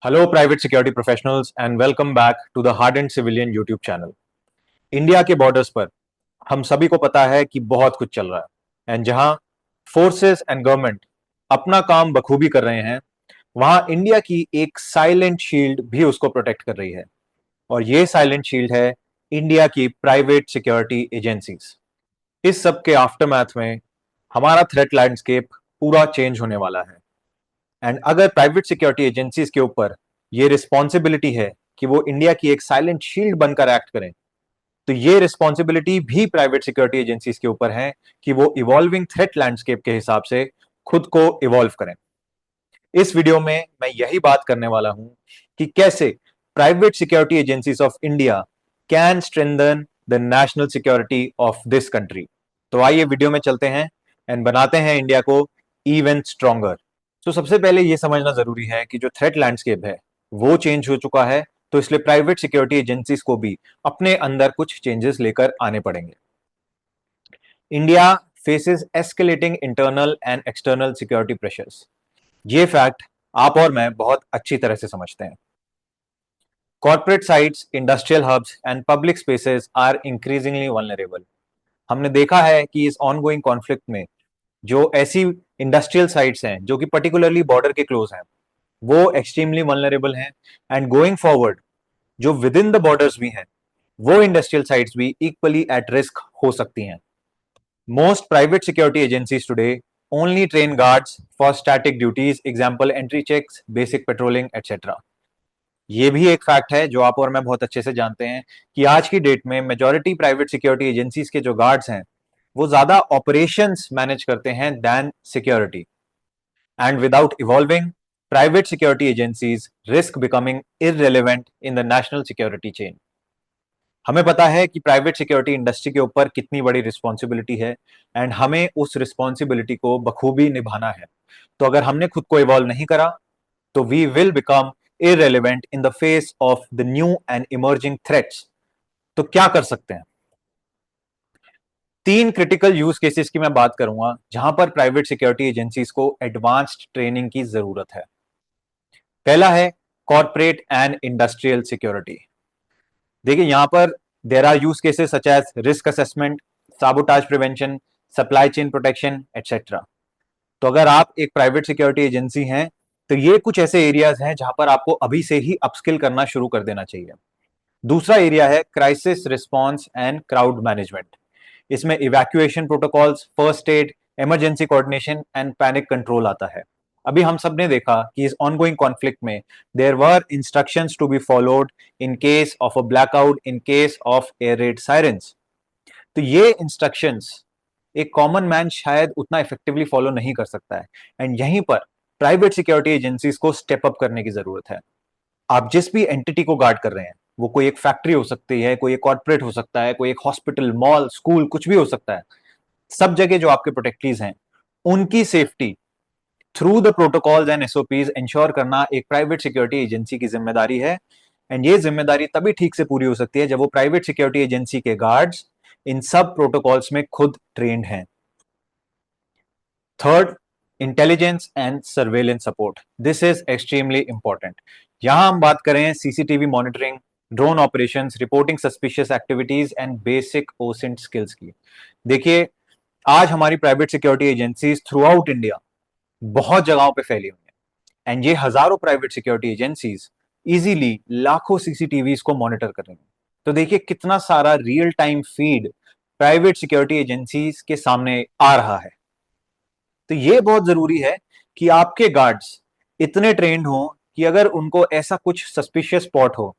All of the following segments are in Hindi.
Hello, private security professionals, and welcome back to the Hardened Civilian YouTube channel. India के बॉर्डर्स पर हम सभी को पता है कि बहुत कुछ चल रहा है एंड जहां फोर्सेस एंड गवर्नमेंट अपना काम बखूबी कर रहे हैं, वहां इंडिया की एक साइलेंट शील्ड भी उसको प्रोटेक्ट कर रही है और ये साइलेंट शील्ड है इंडिया की प्राइवेट सिक्योरिटी एजेंसीज। इस सब के आफ्टरमैथ में हमारा थ्रेट लैंडस्केप पूरा चेंज होने वाला है एंड अगर प्राइवेट सिक्योरिटी एजेंसीज के ऊपर ये रिस्पॉन्सिबिलिटी है कि वो इंडिया की एक साइलेंट शील्ड बनकर एक्ट करें, तो ये रिस्पॉन्सिबिलिटी भी प्राइवेट सिक्योरिटी एजेंसीज के ऊपर है कि वो इवॉल्विंग थ्रेट लैंडस्केप के हिसाब से खुद को इवॉल्व करें। इस वीडियो में मैं यही बात करने वाला हूं कि कैसे private security agencies of India can strengthen the national security of this country. तो आइए वीडियो में चलते हैं एंड बनाते हैं इंडिया को इवन स्ट्रॉन्गर। तो सबसे पहले यह समझना जरूरी है कि जो थ्रेट लैंडस्केप है वो चेंज हो चुका है, तो इसलिए प्राइवेट सिक्योरिटी एजेंसीज को भी अपने अंदर कुछ चेंजेस लेकर आने पड़ेंगे। India faces escalating internal and external security pressures. ये फैक्ट आप और मैं बहुत अच्छी तरह से समझते हैं। Corporate sites, industrial hubs and public spaces are increasingly vulnerable. हमने देखा है कि इस ऑनगोइंग कॉन्फ्लिक्ट में जो ऐसी इंडस्ट्रियल साइट्स हैं जो कि पर्टिकुलरली बॉर्डर के क्लोज हैं, वो एक्सट्रीमली वल्नरेबल हैं एंड गोइंग फॉरवर्ड जो विद इन द बॉर्डर्स भी हैं, वो इंडस्ट्रियल साइट्स भी इक्वली एट रिस्क हो सकती हैं। Most private security agencies today only train guards for static duties, example entry checks, basic patrolling etcetera. ये भी एक फैक्ट है जो आप और मैं बहुत अच्छे से जानते हैं कि आज की डेट में मेजॉरिटी प्राइवेट सिक्योरिटी एजेंसीज के जो गार्ड्स हैं वो ज्यादा ऑपरेशंस मैनेज करते हैं than security. And without evolving, private security agencies risk becoming irrelevant in the national security chain. हमें पता है कि प्राइवेट सिक्योरिटी इंडस्ट्री के ऊपर कितनी बड़ी रिस्पॉन्सिबिलिटी है एंड हमें उस रिस्पॉन्सिबिलिटी को बखूबी निभाना है। तो अगर हमने खुद को इवॉल्व नहीं करा तो we will become irrelevant in the face of the new and emerging threats। तो क्या कर सकते हैं? तीन क्रिटिकल यूज केसेस की मैं बात करूंगा जहां पर प्राइवेट सिक्योरिटी एजेंसीज को एडवांस्ड ट्रेनिंग की जरूरत है। पहला है कॉर्पोरेट एंड इंडस्ट्रियल सिक्योरिटी। देखिए यहां पर there are use cases such as risk assessment, sabotage prevention, supply chain protection etcetera. तो अगर आप एक प्राइवेट सिक्योरिटी एजेंसी हैं तो ये कुछ ऐसे एरियाज हैं जहां पर आपको अभी से ही अपस्किल करना शुरू कर देना चाहिए। दूसरा एरिया है crisis response and crowd management. इसमें evacuation protocols, first aid, emergency coordination and panic control आता है। अभी हम सब ने देखा कि इस ऑनगोइंग कॉन्फ्लिक्ट में there were instructions to be followed in case of a blackout, in case of air raid sirens. तो ये इंस्ट्रक्शंस एक कॉमन मैन शायद उतना इफेक्टिवली फॉलो नहीं कर सकता है एंड यहीं पर प्राइवेट सिक्योरिटी एजेंसीज को स्टेप अप करने की जरूरत है। आप जिस भी एंटिटी को गार्ड कर रहे हैं, वो कोई एक फैक्ट्री हो सकती है, कोई एक कॉर्पोरेट हो सकता है, कोई एक हॉस्पिटल, मॉल, स्कूल, कुछ भी हो सकता है। सब जगह जो आपके प्रोटेक्टीज हैं उनकी safety through the protocols and SOPs ensure करना एक प्राइवेट सिक्योरिटी एजेंसी की जिम्मेदारी है। एंड ये जिम्मेदारी तभी ठीक से पूरी हो सकती है जब वो प्राइवेट सिक्योरिटी एजेंसी के गार्ड्स इन सब प्रोटोकॉल्स में खुद ट्रेंड हैं। Third, intelligence and surveillance support. This is extremely important. यहां हम बात करें CCTV monitoring, drone operations, reporting suspicious activities and basic OSINT skills की। देखिए आज हमारी private security agencies through out India बहुत जगहों पे फैली हुई हैं एंड ये हजारों प्राइवेट सिक्योरिटी एजेंसीज इजीली लाखों सीसीटीवी को मॉनिटर कर रही हैं। तो देखिए कितना सारा real time feed private security agencies के सामने आ रहा है। तो ये बहुत जरूरी है कि आपके गार्ड्स इतने ट्रेंड हो कि अगर उनको ऐसा कुछ सस्पिशियस स्पॉट हो,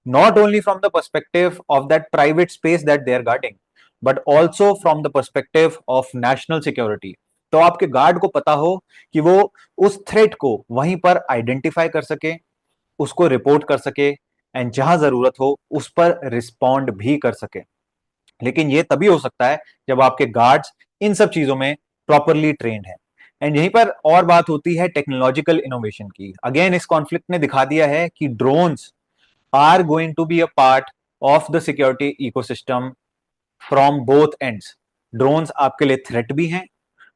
not only from the perspective of that private space that they are guarding, but also from the perspective of national security। तो आपके गार्ड को पता हो कि वो उस थ्रेट को वहीं पर आइडेंटिफाई कर सके, उसको रिपोर्ट कर सके एंड जहां जरूरत हो उस पर रिस्पॉन्ड भी कर सके। लेकिन ये तभी हो सकता है जब आपके गार्ड्स इन सब चीजों में प्रॉपरली ट्रेंड है। एंड यहीं पर और बात होती है टेक्नोलॉजिकल इनोवेशन की। अगेन इस कॉन्फ्लिक्ट ने दिखा दिया है कि drones are going to be a part of the security ecosystem from both ends। Drones आपके लिए थ्रेट भी हैं,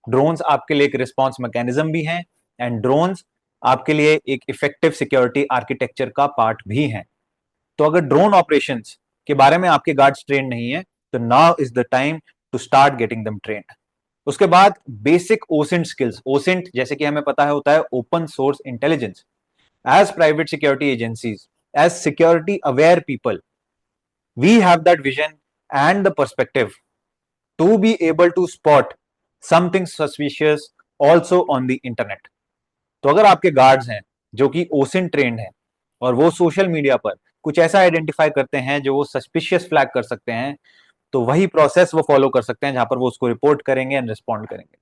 ड्रोन्स आपके लिए एक रिस्पॉन्स मैकेनिज्म भी हैं एंड ड्रोन्स आपके लिए एक इफेक्टिव सिक्योरिटी आर्किटेक्चर का पार्ट भी हैं। तो अगर ड्रोन ऑपरेशंस के बारे में आपके गार्ड्स ट्रेन नहीं है, तो now is the time to start getting them trained. उसके बाद बेसिक ओसेंट स्किल्स। ओसेंट जैसे कि हमें पता है होता है open source intelligence. As private security agencies, as security aware people, we have that vision and the perspective to be able to spot something suspicious also on the internet। तो अगर आपके गार्ड्स हैं जो कि ओसिन ट्रेंड हैं और वो सोशल मीडिया पर कुछ ऐसा आइडेंटिफाई करते हैं जो वो सस्पिशियस फ्लैग कर सकते हैं, तो वही प्रोसेस वो फॉलो कर सकते हैं जहां पर वो उसको रिपोर्ट करेंगे एंड रिस्पॉन्ड करेंगे।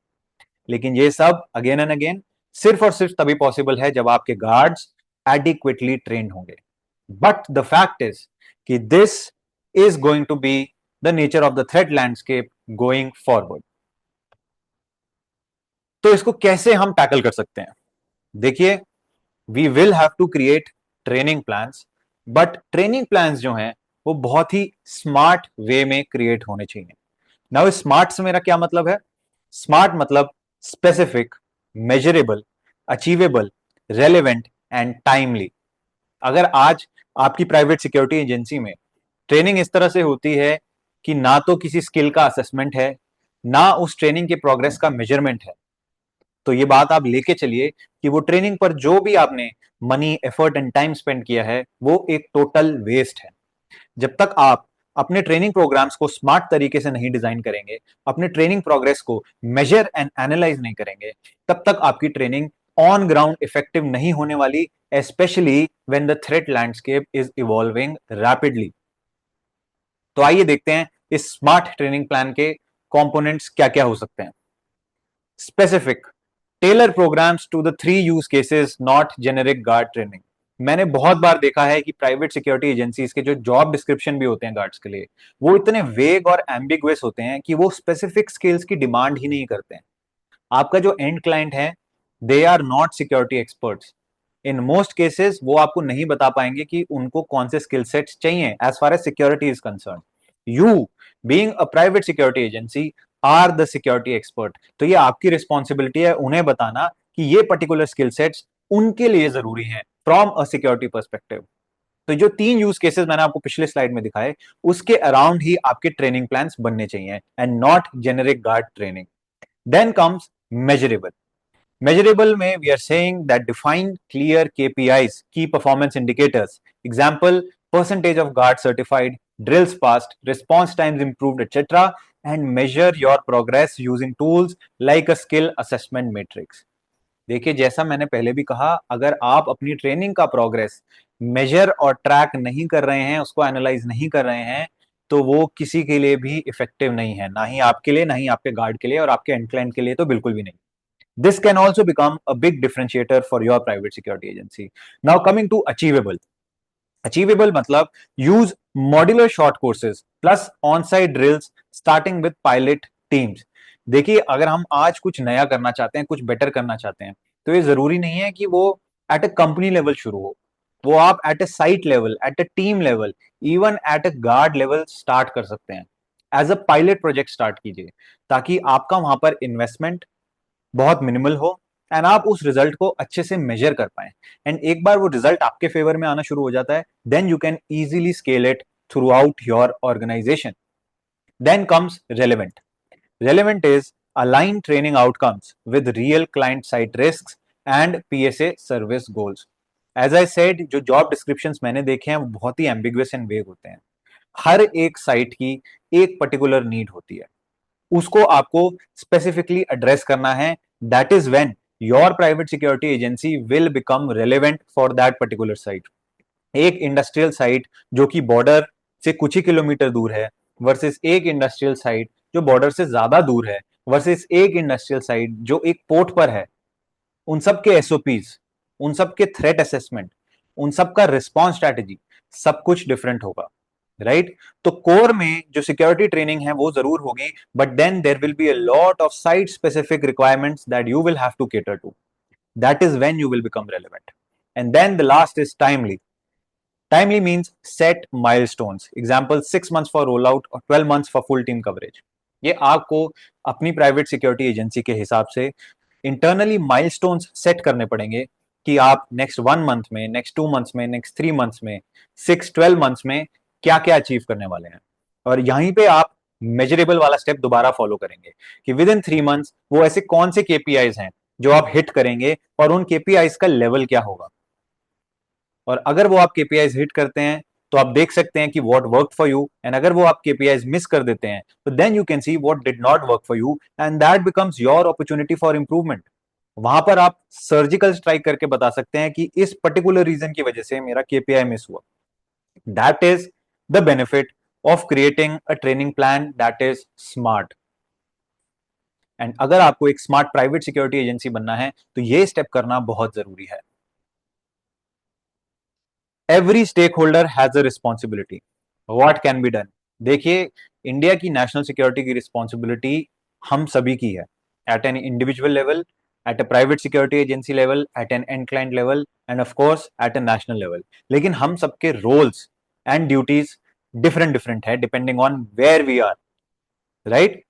लेकिन ये सब अगेन एंड अगेन सिर्फ और सिर्फ तभी पॉसिबल है जब आपके गार्ड्स एडिक्वेटली ट्रेंड होंगे। बट द फैक्ट इज कि this is going to be the nature of the threat landscape going forward। तो इसको कैसे हम टैकल कर सकते हैं? देखिए, we will have to create training plans, but training plans जो हैं वो बहुत ही स्मार्ट वे में क्रिएट होने चाहिए। नाउ स्मार्ट से मेरा क्या मतलब है? स्मार्ट मतलब specific, measurable, achievable, relevant and timely. अगर आज आपकी प्राइवेट सिक्योरिटी एजेंसी में ट्रेनिंग इस तरह से होती है कि ना तो किसी स्किल का असेसमेंट है, ना उस ट्रेनिंग के प्रोग्रेस का मेजरमेंट है, तो ये बात आप लेके चलिए कि वो ट्रेनिंग पर जो भी आपने money, effort and time spend किया है वो एक टोटल वेस्ट है। जब तक आप अपने ट्रेनिंग प्रोग्राम्स को स्मार्ट तरीके से नहीं डिजाइन करेंगे, अपने ट्रेनिंग प्रोग्रेस को मेजर एंड एनालाइज नहीं करेंगे, तब तक आपकी ट्रेनिंग ऑन ग्राउंड इफेक्टिव नहीं होने वाली, specially when the threat landscape is evolving rapidly. तो आइए देखते हैं इस स्मार्ट ट्रेनिंग प्लान के कंपोनेंट्स क्या क्या हो सकते हैं। Specific, tailor programs to the 3 use cases, not generic guard training. मैंने बहुत बार देखा है कि प्राइवेट सिक्योरिटी एजेंसीज के जो जॉब डिस्क्रिप्शन भी होते हैं गार्ड्स के लिए, वो इतने वेग और एम्बिगुअस होते हैं कि वो स्पेसिफिक स्किल्स की डिमांड ही नहीं करते हैं। आपका जो एंड क्लाइंट है, they are not security experts. In most cases वो आपको नहीं बता पाएंगे कि उनको कौन से स्किल सेट्स चाहिए as far as security is concern. You being a private security agency are the security expert. तो ये आपकी रिस्पॉन्सिबिलिटी है उन्हें बताना कि ये पर्टिकुलर स्किल सेट्स उनके लिए जरूरी हैं फ्रॉम अ सिक्योरिटी पर्सपेक्टिव। तो जो 3 यूज केसेस मैंने आपको पिछले स्लाइड में दिखाए, उसके अराउंड ही आपके ट्रेनिंग प्लान्स बनने चाहिए and not generic guard training. Then comes measurable. Measurable में we are saying that define clear KPIs, key performance indicators. Example, percentage of guards certified, drills passed, response times improved, etc. And measure your progress using tools like a skill assessment matrix. देखिए, जैसा मैंने पहले भी कहा, अगर आप अपनी ट्रेनिंग का प्रोग्रेस मेजर और ट्रैक नहीं कर रहे हैं, उसको एनालाइज नहीं कर रहे हैं, तो वो किसी के लिए भी इफेक्टिव नहीं है, ना ही आपके लिए, ना ही आपके गार्ड के लिए, और आपके एंड क्लाइंट के लिए तो बिल्कुल भी नहीं। This can also become a big differentiator for your private security agency। Now coming to achievable। Achievable मतलब use modular short courses plus on-site drills starting with pilot teams। देखिए, अगर हम आज कुछ नया करना चाहते हैं, कुछ बेटर करना चाहते हैं, तो ये जरूरी नहीं है कि वो एट अ कंपनी लेवल शुरू हो। वो आप at a site level, at a team level, even at a guard level start कर सकते हैं। As a pilot project start कीजिए, ताकि आपका वहां पर इन्वेस्टमेंट बहुत मिनिमल हो एंड आप उस रिजल्ट को अच्छे से मेजर कर पाए। एंड एक बार वो रिजल्ट आपके फेवर में आना शुरू हो जाता है, then you can easily scale it throughout your organisation. Then comes relevant. Relevant is align training outcomes with real client site risk and PSA service goals. As I said, जो जॉब डिस्क्रिप्शंस मैंने देखे हैं वो बहुत ही एम्बिगुअस एंड वेग होते हैं। हर एक साइट की एक पर्टिकुलर नीड होती है, उसको आपको स्पेसिफिकली एड्रेस करना है। That is when your private security agency will become relevant for that particular site. एक इंडस्ट्रियल साइट जो कि बॉर्डर से कुछ ही किलोमीटर दूर है वर्सेस एक इंडस्ट्रियल साइट जो बॉर्डर से ज्यादा दूर है वर्सेस एक इंडस्ट्रियल साइट जो एक पोर्ट पर है, उन सब के एसओपीज, उन सब के थ्रेट असेसमेंट, उन सब का रिस्पॉन्स स्ट्रैटेजी, सब कुछ डिफरेंट होगा, राइट? तो कोर में जो सिक्योरिटी ट्रेनिंग है वो जरूर होगी, but then there will be a lot of site specific requirements that you will have to cater to. That is when you will become relevant. And then the last is timely. Timely means set milestones. Example, 6 months for rollout or 12 months for full team coverage। ये आपको अपनी प्राइवेट सिक्योरिटी एजेंसी के हिसाब से इंटरनली माइलस्टोन्स सेट करने पड़ेंगे कि आप नेक्स्ट 1 मंथ में, नेक्स्ट 2 मंथ्स में, नेक्स्ट 3 मंथ्स में, 6-12 मंथ्स में क्या क्या अचीव करने वाले हैं। और यहीं पे आप मेजरेबल वाला स्टेप दोबारा फॉलो करेंगे कि विद इन 3 मंथ्स वो ऐसे कौन से केपीआईज हैं जो आप हिट करेंगे और उन केपीआईज का लेवल क्या होगा। और अगर वो आप केपीआईज हिट करते हैं तो आप देख सकते हैं कि what work for you, and अगर वो आप केपीआईज मिस कर देते हैं तो then you can see what did not work for you, and that becomes your opportunity for improvement. वहां पर आप सर्जिकल स्ट्राइक करके बता सकते हैं कि इस पर्टिकुलर रीजन की वजह से मेरा केपीआई मिस हुआ। That is the benefit of creating a training plan that is smart. And अगर आपको एक स्मार्ट प्राइवेट सिक्योरिटी एजेंसी बनना है तो ये स्टेप करना बहुत जरूरी है। Every stakeholder has a responsibility. What can be done? देखिए, इंडिया की नेशनल सिक्योरिटी की रिस्पॉन्सिबिलिटी हम सभी की है, at an individual level, at a private security agency level, at an end client level, and of course at a national level. लेकिन हम सबके roles and duties different different है depending on where we are, right?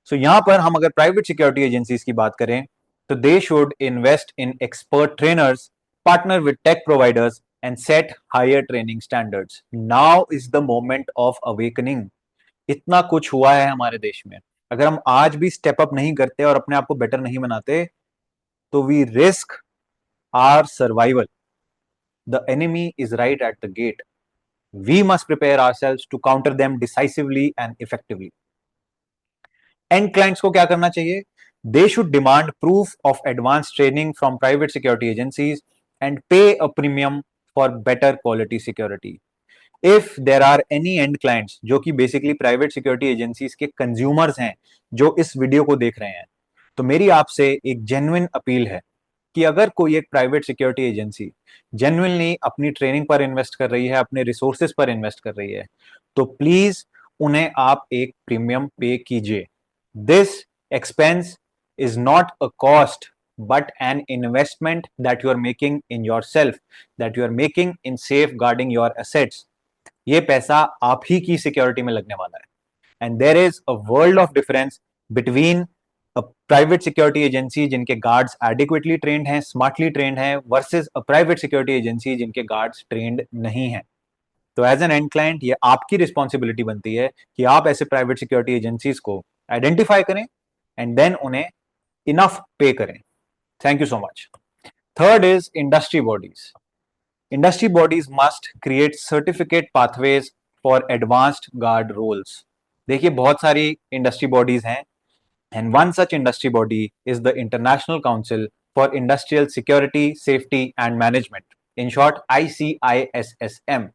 So यहां पर हम अगर प्राइवेट सिक्योरिटी एजेंसीज की बात करें तो they should invest in expert trainers, partner with tech providers and set higher training standards. Now is the moment of awakening. इतना कुछ हुआ है हमारे देश में, अगर हम आज भी स्टेप अप नहीं करते और अपने आप को बेटर नहीं बनाते तो we risk our survival. The enemy is right at the gate. We must prepare ourselves to counter them decisively and effectively. End clients को क्या करना चाहिए? They should demand proof of advance training from private security agencies and pay a premium for better quality security. If there are any end clients जो कि बेसिकली प्राइवेट सिक्योरिटी एजेंसीज के कंज्यूमर्स हैं जो इस वीडियो को देख रहे हैं, तो मेरी आपसे एक जेन्युइन अपील है कि अगर कोई एक प्राइवेट सिक्योरिटी एजेंसी जेन्युइनली अपनी ट्रेनिंग पर इन्वेस्ट कर रही है, अपने रिसोर्सेज पर इन्वेस्ट कर रही है, तो प्लीज उन्हें आप एक प्रीमियम पे कीजिए। This expense is not a cost but an investment that you are making in yourself, that you are making in safeguarding your assets. ये पैसा आप ही की सिक्योरिटी में लगने वाला है। And there is a world of difference between a private security agency जिनके गार्ड्स एडिक्वेटली ट्रेंड हैं, स्मार्टली ट्रेंड हैं, versus a private security agency जिनके गार्ड्स ट्रेंड नहीं हैं। तो एज एन एंड क्लाइंट ये आपकी रिस्पॉन्सिबिलिटी बनती है कि आप ऐसे प्राइवेट सिक्योरिटी एजेंसीज को आइडेंटिफाई करें एंड देन उन्हें इनफ पे करें। Thank you so much. Third is industry bodies. Industry bodies must create certificate pathways for advanced guard roles. देखिए, बहुत सारी इंडस्ट्री बॉडीज हैं, and one such industry body is the International Council for Industrial Security, Safety and Management, in short ICISSM.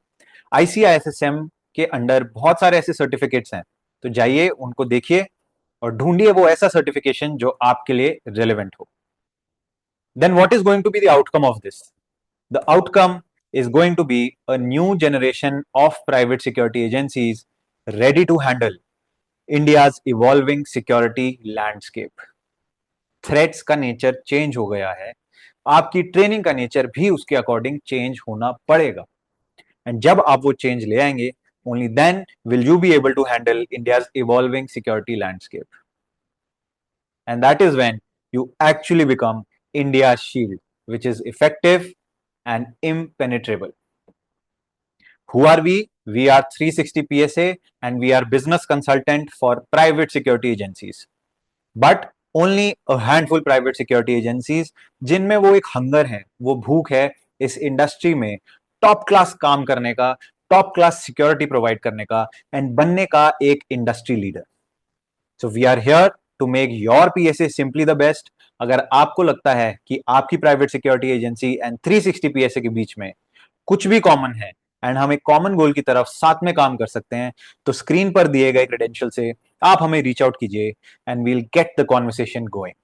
ICISSM के अंडर बहुत सारे ऐसे सर्टिफिकेट्स हैं, तो जाइए उनको देखिए और ढूंढिए वो ऐसा सर्टिफिकेशन जो आपके लिए रेलेवेंट हो। Then what is going to be the outcome of this? The outcome is going to be a new generation of private security agencies ready to handle India's evolving security landscape. Threats का नेचर चेंज हो गया है, आपकी ट्रेनिंग का नेचर भी उसके अकॉर्डिंग चेंज होना पड़ेगा। एंड जब आप वो चेंज ले आएंगे, only then will you be able to handle India's evolving security landscape. And that is when you actually become India's shield, which is effective and impenetrable. Who are we? We are 360 PSA and we are business consultant for private security agencies. But only a handful private security agencies जिनमें वो एक हंगर है, वो भूख है इस इंडस्ट्री में टॉप क्लास काम करने का, टॉप क्लास सिक्योरिटी प्रोवाइड करने का एंड बनने का एक industry leader. So we are here to make your PSA simply the best. अगर आपको लगता है कि आपकी private security agency and 360 PSA के बीच में कुछ भी कॉमन है एंड हम एक कॉमन गोल की तरफ साथ में काम कर सकते हैं, तो स्क्रीन पर दिए गए क्रेडेंशियल से आप हमें रीच आउट कीजिए and we'll get the conversation going.